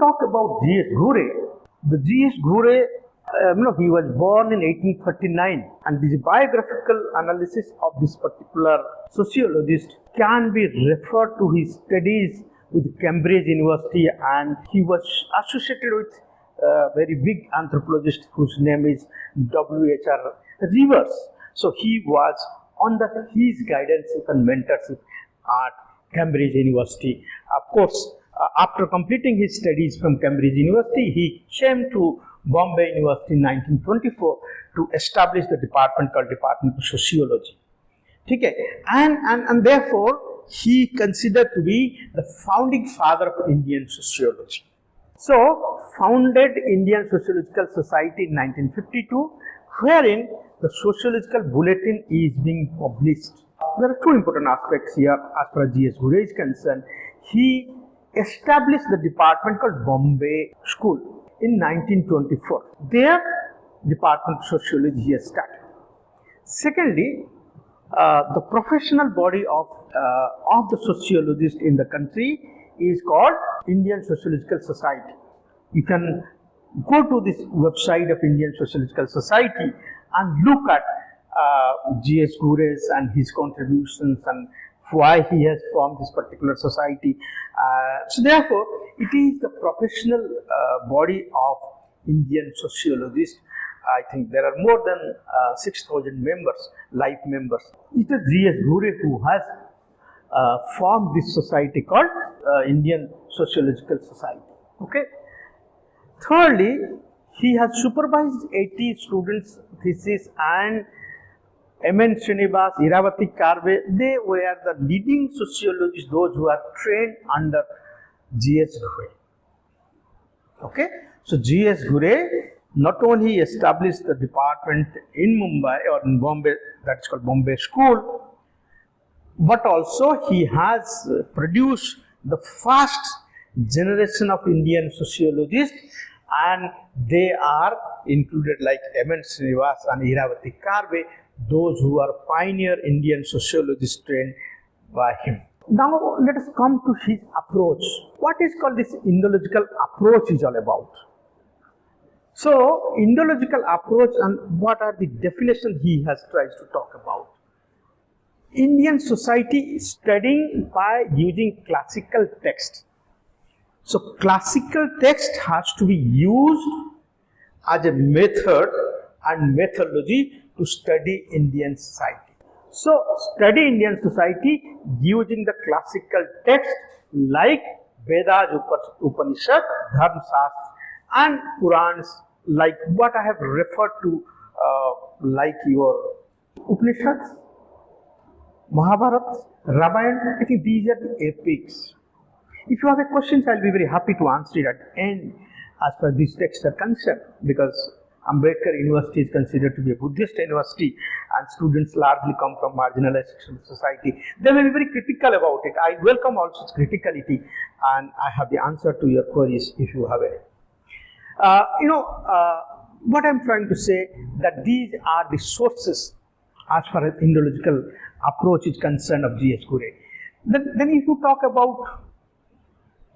talk about G.S. Ghurye, the G.S. Ghurye, he was born in 1839, and the biographical analysis of this particular sociologist can be referred to his studies with Cambridge University, and he was associated with a very big anthropologist whose name is W.H.R. Rivers. So he was under his guidance and mentorship at Cambridge University. Of course, after completing his studies from Cambridge University, he came to Bombay University in 1924 to establish the department called Department of Sociology. Okay? And therefore, he considered to be the founding father of Indian sociology. So, founded Indian Sociological Society in 1952, wherein the Sociological Bulletin is being published. There are two important aspects here as far as G.S. Ghurye is concerned. He established the department called Bombay School in 1924. Their Department of Sociology he has started. Secondly, the professional body of the sociologist in the country is called Indian Sociological Society. You can go to this website of Indian Sociological Society and look at G.S. Ghurye and his contributions and why he has formed this particular society. So therefore, it is the professional body of Indian sociologists. I think there are more than 6,000 members, life members. It is G.S. Ghurye who has formed this society called Indian Sociological Society. Okay. Thirdly, he has supervised 80 students' thesis, and M.N. Srinivas, Iravati Karve, they were the leading sociologists, those who are trained under G.S. Ghurye. Okay, so G.S. Ghurye not only established the department in Mumbai or in Bombay, that's called Bombay School, but also he has produced the first generation of Indian sociologists, and they are included like M.N. Srinivas and Iravati Karve, those who are pioneer Indian sociologists trained by him. Now let us come to his approach. What is called this Indological approach is all about. So Indological approach, and what are the definitions he has tried to talk about. Indian society is studying by using classical text. So classical text has to be used as a method and methodology to study Indian society. So study Indian society using the classical text like Vedas, Upanishad, Dharma Shastra and Purans, like what I have referred to, like your Upanishads, Mahabharata, Ramayana. I think these are the epics. If you have a question, I'll be very happy to answer it at the end as far as these texts are concerned, because Ambedkar University is considered to be a Buddhist university and students largely come from marginalized section of society. They may be very critical about it. I welcome also its criticality, and I have the answer to your queries if you have any. What I'm trying to say, that these are the sources as far as Indological approach is concerned of G.S. Ghurye. Then if you talk about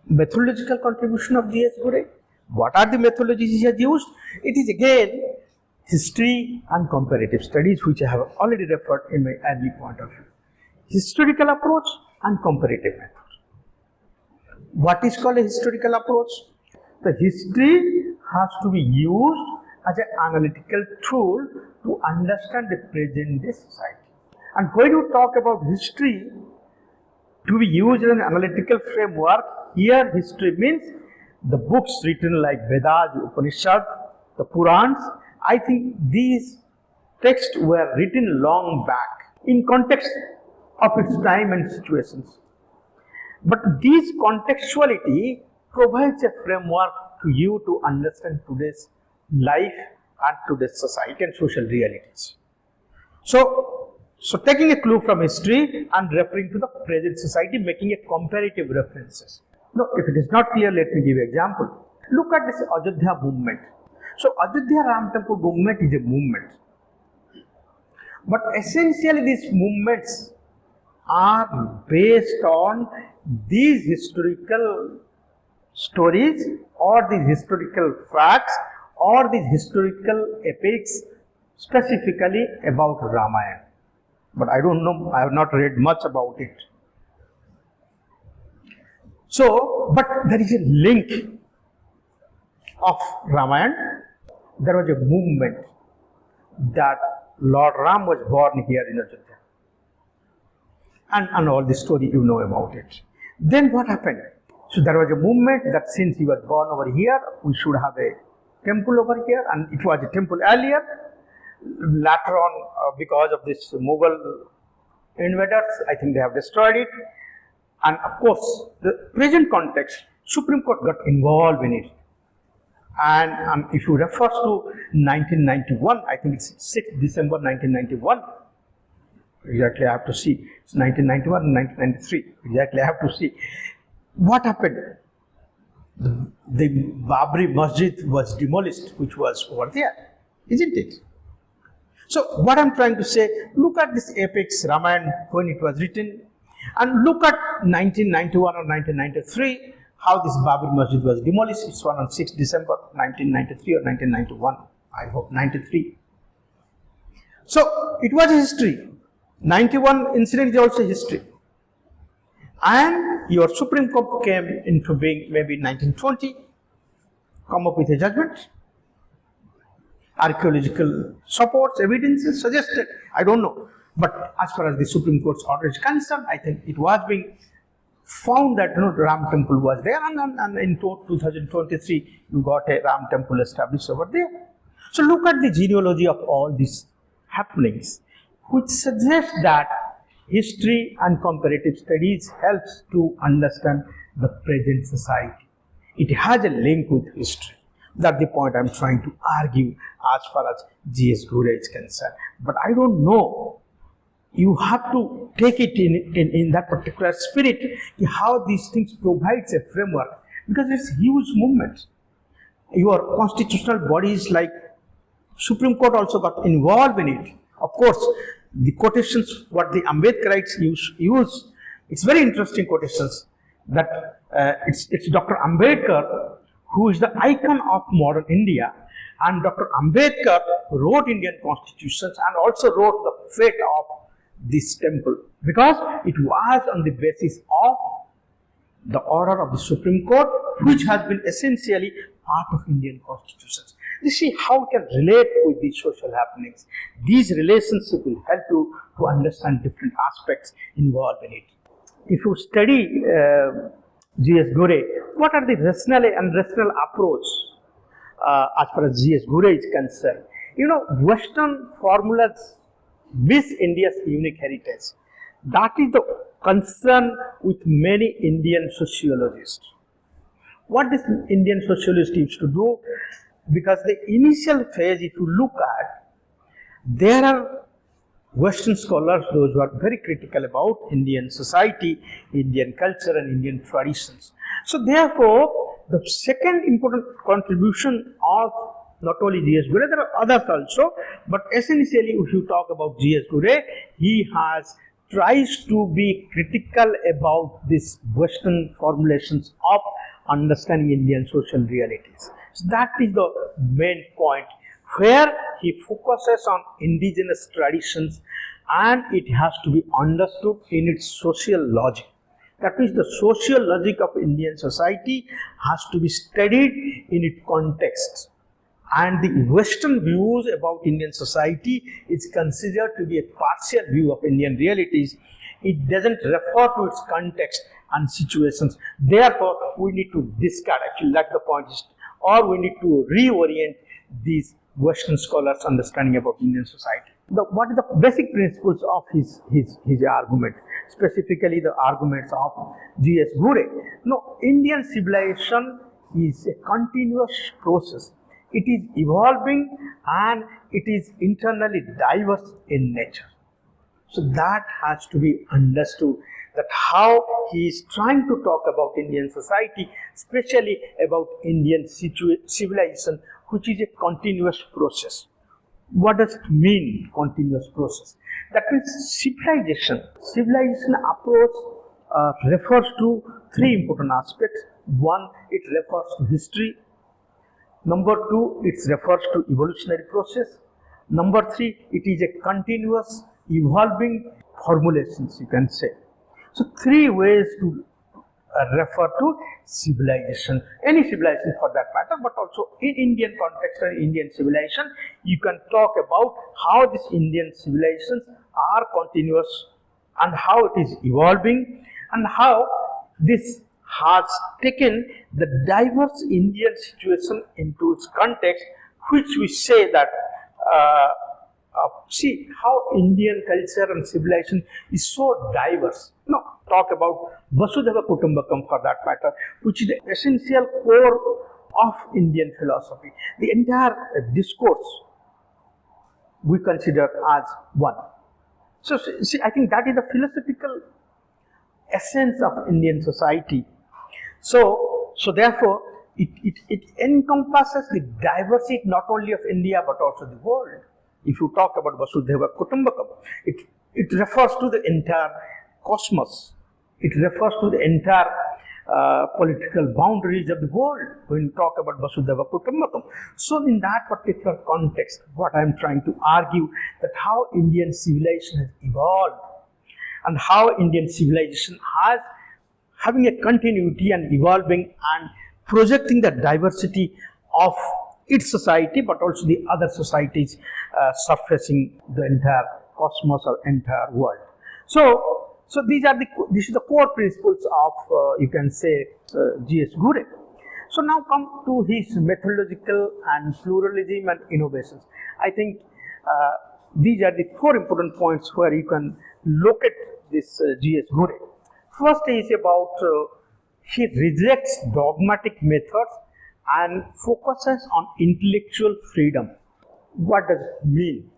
methodological contribution of G.S. Ghurye, what are the methodologies he has used? It is again history and comparative studies, which I have already referred in my early point of view. Historical approach and comparative method. What is called a historical approach? The history has to be used as an analytical tool to understand the present day society. And when you talk about history to be used in an analytical framework, here history means the books written like Vedas, Upanishad, the Purans. I think these texts were written long back in context of its time and situations. But this contextuality provides a framework to you to understand today's life and today's society and social realities. So taking a clue from history and referring to the present society, making a comparative references. Now, if it is not clear, let me give an example. Look at this Ayodhya movement. So, Ayodhya Ram Temple movement is a movement. But essentially, these movements are based on these historical stories or these historical facts or these historical epics specifically about Ramayana. But I don't know, I have not read much about it. So, but there is a link of Ramayana. There was a movement that Lord Ram was born here in Ajodhya. And all the story you know about it. Then what happened? So there was a movement that since he was born over here, we should have a temple over here, and it was a temple earlier. Later on, because of this Mughal invaders, I think they have destroyed it. And of course, the present context, Supreme Court got involved in it. And if you refer to 1991, I think it's 6th December 1991. Exactly, I have to see. It's 1991 and 1993. Exactly, I have to see. What happened? The Babri Masjid was demolished, which was over there, isn't it? So, what I'm trying to say, look at this epics, Ramayana, when it was written, and look at 1991 or 1993, how this Babri Masjid was demolished. It's one on 6th December 1993 or 1991, I hope 93. So, it was a history. 91 incident is also history. And your Supreme Court came into being maybe 1920, come up with a judgment. Archaeological supports, evidences suggested, I don't know. But as far as the Supreme Court's order is concerned, I think it was being found that Ram temple was there, and in 2023 you got a Ram temple established over there. So look at the genealogy of all these happenings, which suggests that history and comparative studies helps to understand the present society. It has a link with history. That's the point I'm trying to argue as far as G.S. Ghurye is concerned. But I don't know. You have to take it in that particular spirit, how these things provides a framework, because it's a huge movement. Your constitutional bodies like Supreme Court also got involved in it. Of course, the quotations what the Ambedkarites use, it's very interesting quotations that it's Dr. Ambedkar who is the icon of modern India, and Dr. Ambedkar wrote Indian constitutions and also wrote the fate of this temple, because it was on the basis of the order of the Supreme Court, which has been essentially part of Indian constitutions. You see how we can relate with these social happenings. These relationships will help you to understand different aspects involved in it. If you study G.S. Ghurye, what are the rational and rational approach as far as G.S. Ghurye is concerned? Western formulas miss India's unique heritage. That is the concern with many Indian sociologists. What this Indian sociologist used to do, because the initial phase, if you look at, there are Western scholars, those who are very critical about Indian society, Indian culture and Indian traditions. So therefore, the second important contribution of not only G.S. Ghurye, there are others also, but essentially if you talk about G.S. Ghurye, he tries to be critical about these Western formulations of understanding Indian social realities. So that is the main point, where he focuses on indigenous traditions, and it has to be understood in its social logic. That is, the social logic of Indian society has to be studied in its context. And the Western views about Indian society is considered to be a partial view of Indian realities. It doesn't refer to its context and situations. Therefore, we need to discard, actually that's the point, or we need to reorient these Western scholars' understanding about Indian society. What are the basic principles of his argument, specifically the arguments of G.S. Ghurye? No, Indian civilization is a continuous process. It is evolving and it is internally diverse in nature. So that has to be understood, that how he is trying to talk about Indian society, especially about Indian civilization, which is a continuous process. What does it mean, continuous process? That means civilization. Civilization approach refers to three important aspects. One, it refers to history. Number two, it refers to evolutionary process. Number three, it is a continuous evolving formulations, you can say. So three ways to refer to civilization, any civilization for that matter, but also in Indian context and Indian civilization, you can talk about how these Indian civilizations are continuous and how it is evolving and how this has taken the diverse Indian situation into its context, which we say that see how Indian culture and civilization is so diverse. Talk about Vasudhaiva Kutumbakam for that matter, which is the essential core of Indian philosophy. The entire discourse we consider as one. So see, I think that is the philosophical essence of Indian society. So therefore, it encompasses the diversity not only of India but also the world. If you talk about Vasudhaiva Kutumbakam, it refers to the entire cosmos. It refers to the entire political boundaries of the world when you talk about Vasudhaiva Kutumbakam. So in that particular context, what I am trying to argue that how Indian civilization has evolved and how Indian civilization has having a continuity and evolving and projecting the diversity of its society but also the other societies surfacing the entire cosmos or entire world. So this is the core principles of you can say G.S. Ghurye. So now come to his methodological and pluralism and innovations. I think these are the four important points where you can look at this G.S. Ghurye. First is about he rejects dogmatic methods and focuses on intellectual freedom. What does it mean?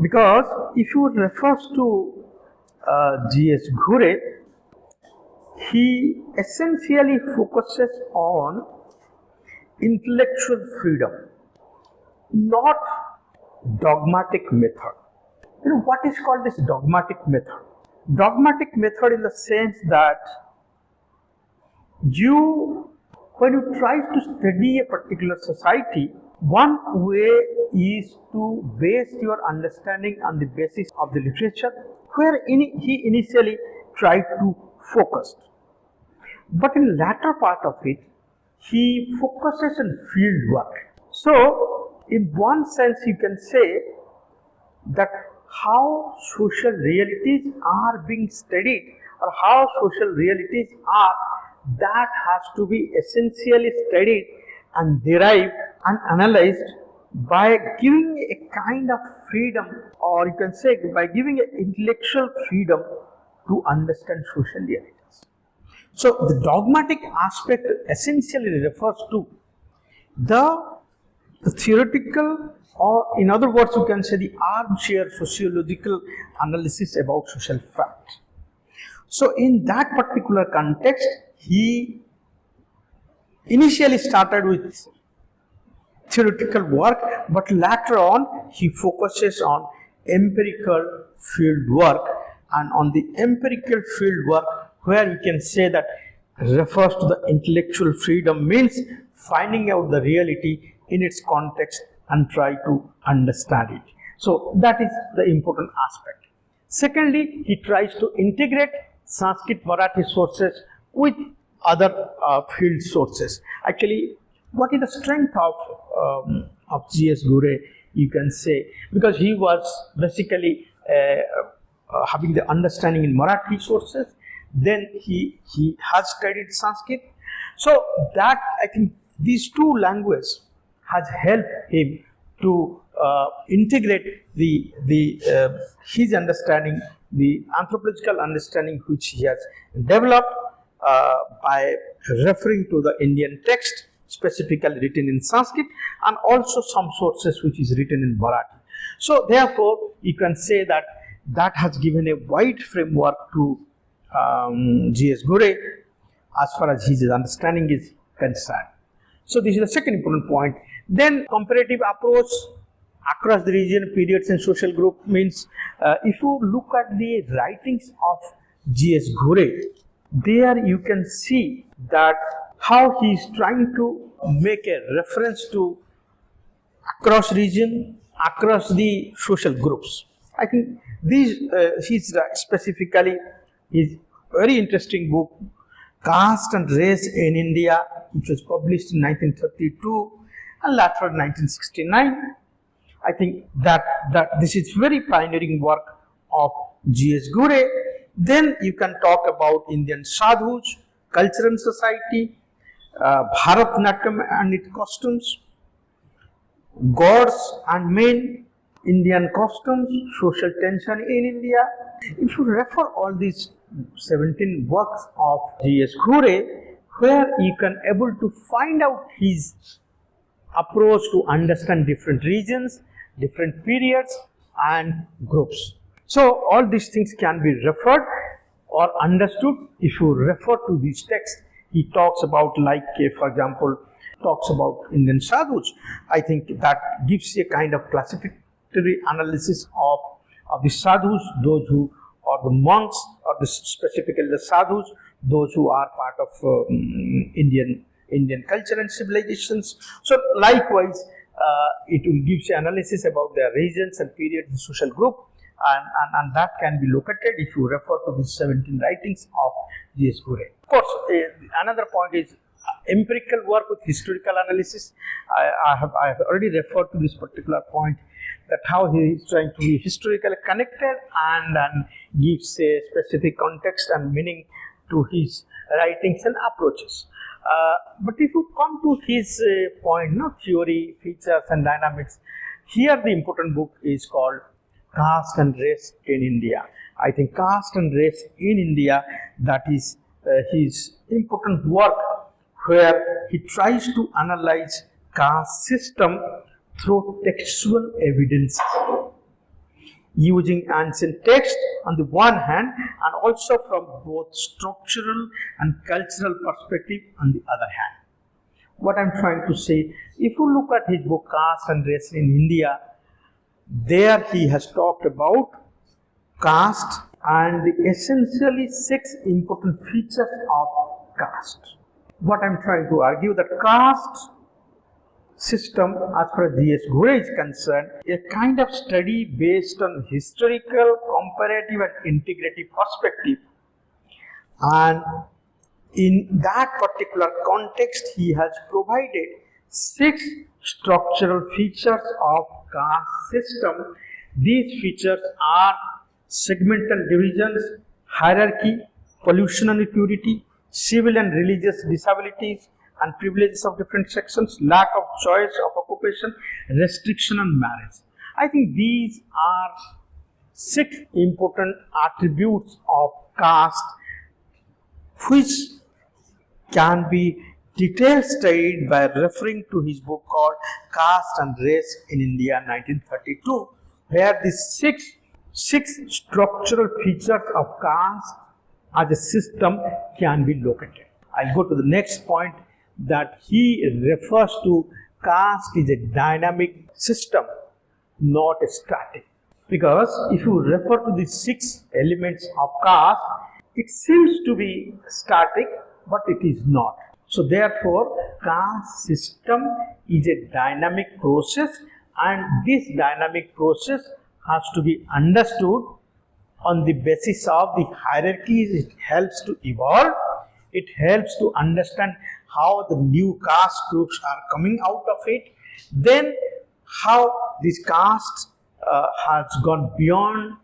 Because if you refer to G.S. Ghurye, he essentially focuses on intellectual freedom, not dogmatic method. What is called this dogmatic method? Dogmatic method in the sense that when you try to study a particular society, one way is to base your understanding on the basis of the literature, where he initially tried to focus. But in the latter part of it, he focuses on field work. So, in one sense, you can say that how social realities are being studied or how social realities are, that has to be essentially studied and derived and analyzed by giving a kind of freedom, or you can say by giving an intellectual freedom to understand social realities. So the dogmatic aspect essentially refers to the theoretical, or in other words you can say the armchair sociological analysis about social fact. So in that particular context, he initially started with theoretical work, but later on he focuses on empirical field work, and on the empirical field work, where we can say that refers to the intellectual freedom, means finding out the reality in its context and try to understand it. So that is the important aspect. Secondly, he tries to integrate Sanskrit Marathi sources with other field sources. Actually, what is the strength of G.S. Ghurye, you can say, because he was basically having the understanding in Marathi sources, then he has studied Sanskrit. So that, I think, these two languages has helped him to integrate his understanding, the anthropological understanding which he has developed by referring to the Indian text, specifically written in Sanskrit, and also some sources which is written in Marathi. So therefore, you can say that has given a wide framework to G.S. Ghurye as far as his understanding is concerned. So this is the second important point. Then comparative approach across the region, periods and social group means if you look at the writings of G.S. Ghurye, there you can see that how he is trying to make a reference to across region, across the social groups. I think he's specifically his very interesting book, Caste and Race in India, which was published in 1932 and later 1969. I think that this is very pioneering work of G.S. Gure. Then you can talk about Indian sadhus, culture and society, Bharatanatyam and its costumes, gods and men, Indian costumes, social tension in India. If you refer all these 17 works of G.S. Gure, where you can able to find out his approach to understand different regions, different periods and groups. So all these things can be referred or understood if you refer to these texts. He talks about, like, for example, talks about Indian sadhus. I think that gives a kind of classificatory analysis of the sadhus, those who are the monks, or specifically the sadhus, those who are part of Indian culture and civilizations. So likewise, it will give you analysis about their regions and periods and social group, and that can be located if you refer to the 17 writings of G.S. Gure. Of course, another point is empirical work with historical analysis. I have already referred to this particular point, that how he is trying to be historically connected and gives a specific context and meaning to his writings and approaches. But if you come to his point, theory, features and dynamics, here the important book is called Caste and Race in India. I think Caste and Race in India, that is his important work, where he tries to analyze caste system through textual evidence, using ancient text on the one hand and also from both structural and cultural perspective on the other hand. What I'm trying to say, if you look at his book Caste and Race in India, there he has talked about caste and the essentially 6 important features of caste. What I'm trying to argue, that caste system, as far as G.S. Gure is concerned, a kind of study based on historical, comparative and integrative perspective. And in that particular context, he has provided 6 structural features of caste system. These features are segmental divisions, hierarchy, pollution and impurity, civil and religious disabilities and privileges of different sections, lack of choice of occupation, restriction on marriage. I think these are 6 important attributes of caste which can be detailed studied by referring to his book called Caste and Race in India 1932, where these six structural features of caste as a system can be located. I'll go to the next point, that he refers to caste is a dynamic system, not a static. Because if you refer to the 6 elements of caste, it seems to be static, but it is not. So therefore, caste system is a dynamic process, and this dynamic process has to be understood on the basis of the hierarchies. It helps to evolve. It helps to understand how the new caste groups are coming out of it. Then how this caste has gone beyond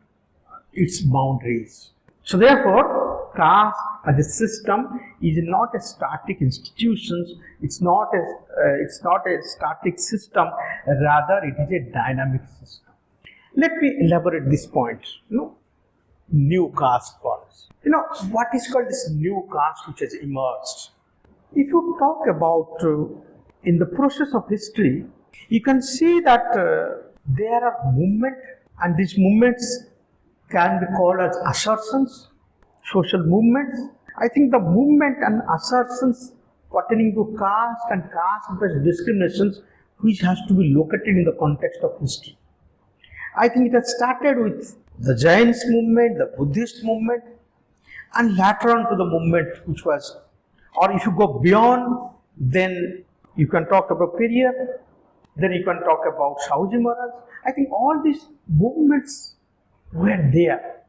its boundaries. So therefore, caste as a system is not a static institution. It's not a static system. Rather, it is a dynamic system. Let me elaborate this point. New caste policy. What is called this new caste which has emerged? If you talk about in the process of history, you can see that there are movements, and these movements can be called as assertions, social movements. I think the movement and assertions pertaining to caste and caste-based discriminations, which has to be located in the context of history. I think it has started with the Jains movement, the Buddhist movement, and later on to the movement which was Or if you go beyond, then you can talk about Periyar, then you can talk about Shahuji Maharaj. I think all these movements were there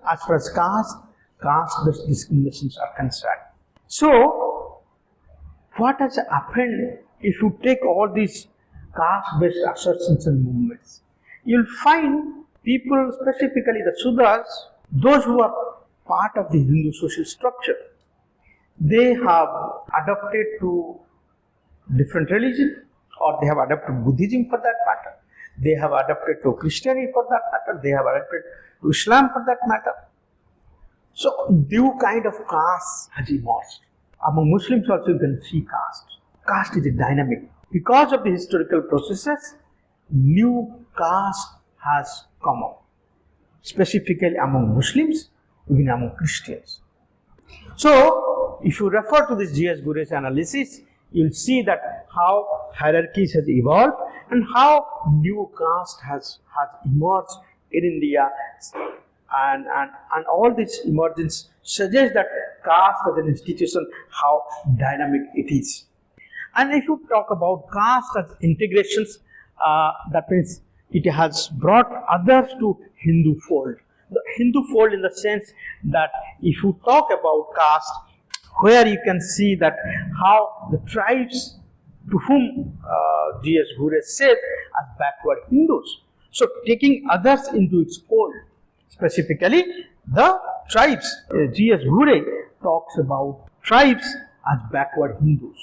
as far as caste-based discriminations are concerned. So, what has happened if you take all these caste-based assertions and movements? You'll find people, specifically the Sudras, those who are part of the Hindu social structure, they have adopted to different religion, or they have adopted Buddhism for that matter, they have adopted to Christianity for that matter, they have adopted to Islam for that matter. So, new kind of caste has emerged. Among Muslims also you can see caste. Caste is a dynamic. Because of the historical processes, new caste has come up. Specifically among Muslims, even among Christians. So, if you refer to this G.S. Ghure's analysis, you will see that how hierarchies has evolved and how new caste has emerged in India, and all this emergence suggests that caste as an institution, how dynamic it is. And if you talk about caste as integrations, that means it has brought others to Hindu fold. The Hindu fold in the sense that if you talk about caste, where you can see that how the tribes to whom G.S. Ghure said as backward Hindus. So taking others into its fold, specifically the tribes. G.S. Ghure talks about tribes as backward Hindus,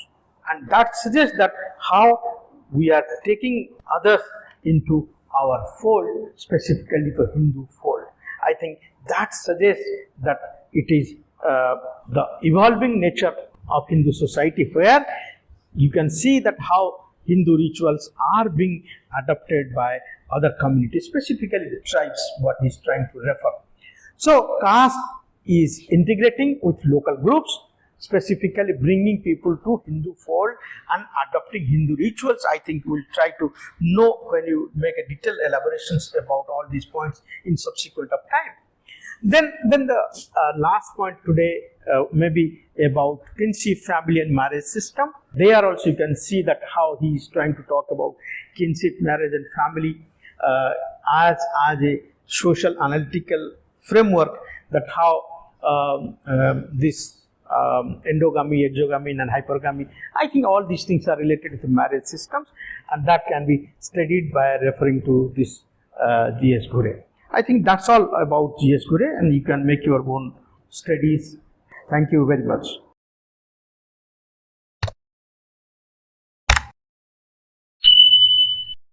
and that suggests that how we are taking others into our fold, specifically the Hindu fold. I think that suggests that it is the evolving nature of Hindu society, where you can see that how Hindu rituals are being adopted by other communities, specifically the tribes, what he is trying to refer. So, caste is integrating with local groups, specifically bringing people to Hindu fold and adopting Hindu rituals. I think we'll try to know when you make a detailed elaborations about all these points in subsequent of time. Then the last point today maybe about kinship, family and marriage system. There also you can see that how he is trying to talk about kinship, marriage and family as a social analytical framework, that how this endogamy, exogamy and hypergamy, I think all these things are related to the marriage systems, and that can be studied by referring to this G.S. Ghure. I think that's all about G.S. Ghure, and you can make your own studies. Thank you very much.